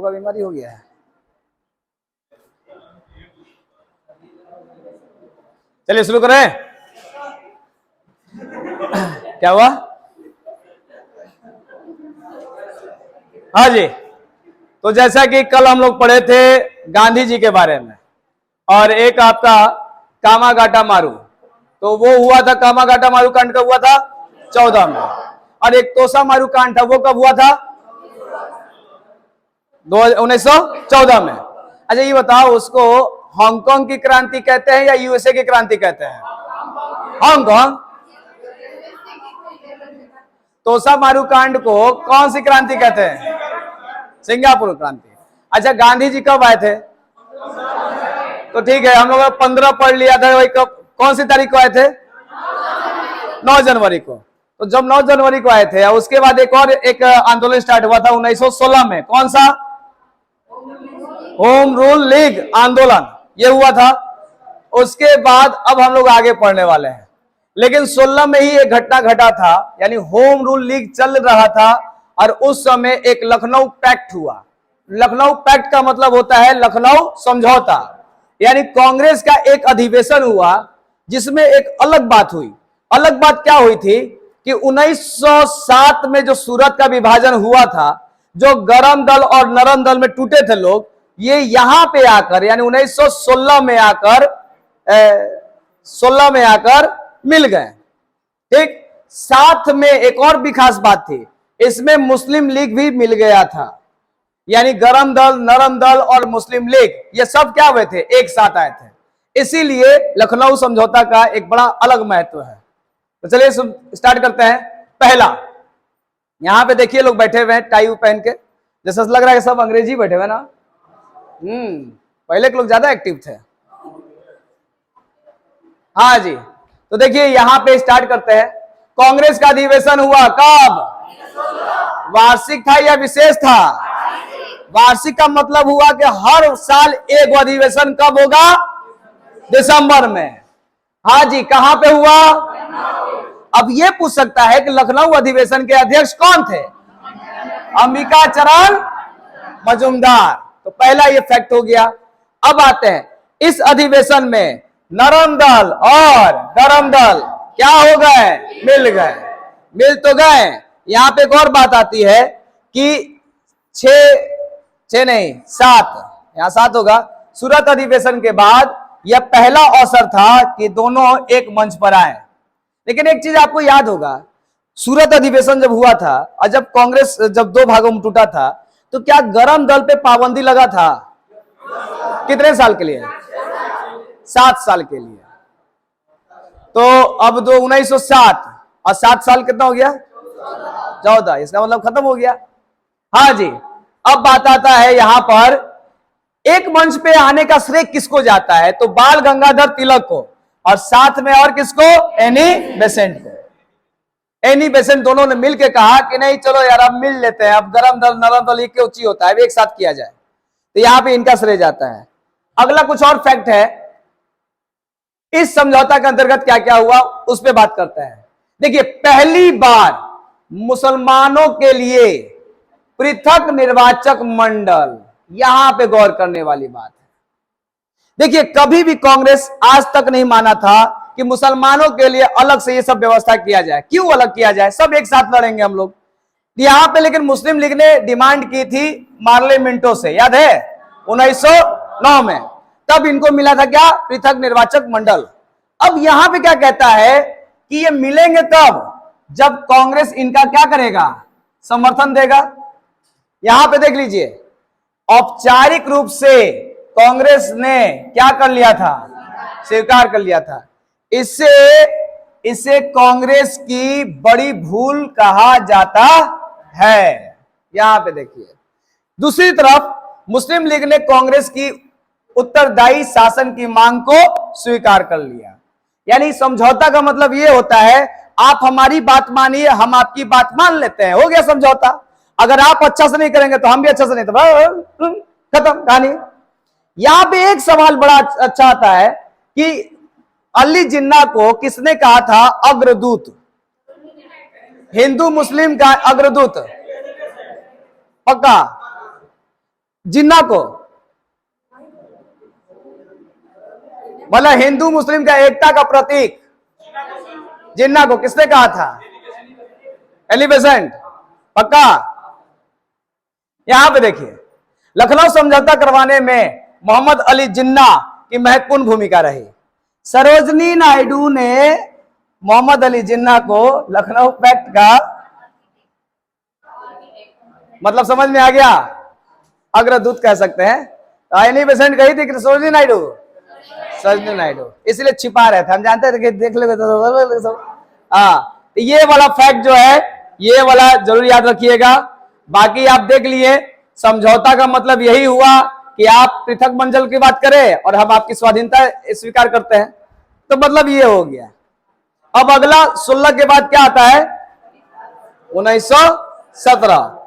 का बीमारी हो गया है। चलिए शुरू करें। क्या हुआ? हाँ जी, तो जैसा कि कल हम लोग पढ़े थे गांधी जी के बारे में, और एक आपका कामागाटा मारू, तो वो हुआ था कामागाटा मारू कांड कब हुआ था? 14 में। और एक तोसा मारू कांड था, वो कब हुआ था? 1914 में। अच्छा ये बताओ, उसको हांगकांग की क्रांति कहते हैं या यूएसए की क्रांति कहते हैं? हांगकांग। तोसा मारू कांड को कौन सी क्रांति कहते हैं? सिंगापुर क्रांति। अच्छा गांधी जी कब आए थे? तो ठीक है, हम लोग 15 पढ़ लिया था। वही कब, कौन सी तारीख को आए थे? 9 जनवरी को। तो जब 9 जनवरी को आए थे, उसके बाद एक और एक आंदोलन स्टार्ट हुआ था 1916 में। कौन सा? होम रूल लीग आंदोलन, ये हुआ था। उसके बाद अब हम लोग आगे पढ़ने वाले हैं, लेकिन 16 में ही एक घटना घटा था, यानी होम रूल लीग चल रहा था, और उस समय एक लखनऊ पैक्ट हुआ। लखनऊ पैक्ट का मतलब होता है लखनऊ समझौता, यानी कांग्रेस का एक अधिवेशन हुआ जिसमें एक अलग बात हुई। अलग बात क्या हुई थी कि 1907 में जो सूरत का विभाजन हुआ था, जो गरम दल और नरम दल में टूटे थे लोग, ये यहां पे आकर यानी 1916 में आकर 16 में आकर मिल गए। ठीक, साथ में एक और भी खास बात थी, इसमें मुस्लिम लीग भी मिल गया था, यानी गरम दल, नरम दल और मुस्लिम लीग ये सब क्या हुए थे? एक साथ आए थे। इसीलिए लखनऊ समझौता का एक बड़ा अलग महत्व है। तो चलिए स्टार्ट करते हैं। पहला, यहां पे देखिए लोग बैठे हुए हैं टाई पहन के, जैसा लग रहा है सब अंग्रेजी बैठे हुए ना। पहले के लोग ज्यादा एक्टिव थे। हाँ जी, तो देखिए यहां पे स्टार्ट करते हैं। कांग्रेस का अधिवेशन हुआ कब? वार्षिक था या विशेष था? वार्षिक का मतलब हुआ कि हर साल एक अधिवेशन कब होगा? दिसंबर में। हाँ जी, कहां पे हुआ? अब ये पूछ सकता है कि लखनऊ अधिवेशन के अध्यक्ष कौन थे? अंबिका चरण मजूमदार। तो पहला ये फैक्ट हो गया। अब आते हैं, इस अधिवेशन में नरम दल और गरम दल क्या हो गए? मिल गए। मिल तो गए। यहां पे एक और बात आती है कि 6 नहीं 7, यहां 7 होगा। सूरत अधिवेशन के बाद यह पहला अवसर था कि दोनों एक मंच पर आए। लेकिन एक चीज आपको याद होगा, सूरत अधिवेशन जब हुआ था और जब कांग्रेस जब 2 भागों में टूटा था, तो क्या गरम दल पे पाबंदी लगा था? कितने साल के लिए? 7 साल के लिए। तो अब 1907 और 7 साल कितना हो गया? 14। इसका मतलब खत्म हो गया। हाँ जी, अब बात आता है यहां पर एक मंच पे आने का श्रेय किसको जाता है? तो बाल गंगाधर तिलक को, और साथ में और किसको? एनी बेसेंट को। एनी बेसेंट दोनों ने मिलकर कहा कि नहीं चलो यार अब मिल लेते हैं, अब गरम दल नरम दल एक उच्ची होता है, एक साथ किया जाए। तो यहां पे इनका श्रेय जाता है। अगला कुछ और फैक्ट है, इस समझौता के अंतर्गत क्या क्या हुआ उस पर बात करते हैं। देखिए, पहली बार मुसलमानों के लिए पृथक निर्वाचक मंडल, यहां पे गौर करने वाली बात है। देखिए, कभी भी कांग्रेस आज तक नहीं माना था कि मुसलमानों के लिए अलग से ये सब व्यवस्था किया जाए। क्यों अलग किया जाए? सब एक साथ लड़ेंगे हम लोग। यहां पे लेकिन मुस्लिम लीग ने डिमांड की थी मार्ले मिंटो से, याद है 1909 में। तब इनको मिला था क्या? पृथक निर्वाचक मंडल। अब यहां पे क्या कहता है कि ये मिलेंगे तब जब कांग्रेस इनका क्या करेगा? समर्थन देगा। यहां पे देख लीजिए, औपचारिक रूप से कांग्रेस ने क्या कर लिया था? स्वीकार कर लिया था। इसे कांग्रेस की बड़ी भूल कहा जाता है। यहां पे देखिए, दूसरी तरफ मुस्लिम लीग ने कांग्रेस की उत्तरदायी शासन की मांग को स्वीकार कर लिया। यानी समझौता का मतलब यह होता है, आप हमारी बात मानिए, हम आपकी बात मान लेते हैं, हो गया समझौता। अगर आप अच्छा से नहीं करेंगे तो हम भी अच्छा से नहीं, तो खत्म कहानी। यहां पे एक सवाल बड़ा अच्छा आता है कि अली जिन्ना को किसने कहा था अग्रदूत? हिंदू मुस्लिम का अग्रदूत, पक्का? जिन्ना को, मतलब हिंदू मुस्लिम का एकता का प्रतीक जिन्ना को किसने कहा था? एलिफेंट। पक्का? यहां पे देखिए, लखनऊ समझौता करवाने में मोहम्मद अली जिन्ना की महत्वपूर्ण भूमिका रही। सरोजनी नायडू ने मोहम्मद अली जिन्ना को लखनऊ पैक्ट का मतलब समझ में आ गया? अग्रदूत कह सकते हैं। एलिफेंट कही थी सरोजनी नायडू, सरोजनी नायडू, इसलिए छिपा रहे थे, हम जानते थे कि देख लेंगे तो हाँ। ये वाला फैक्ट जो है, ये वाला जरूर याद रखिएगा। बाकी आप देख लिए, समझौता का मतलब यही हुआ कि आप पृथक मंडल की बात करें और हम आपकी स्वाधीनता स्वीकार करते हैं, तो मतलब ये हो गया। अब अगला 16 के बाद क्या आता है? 1917।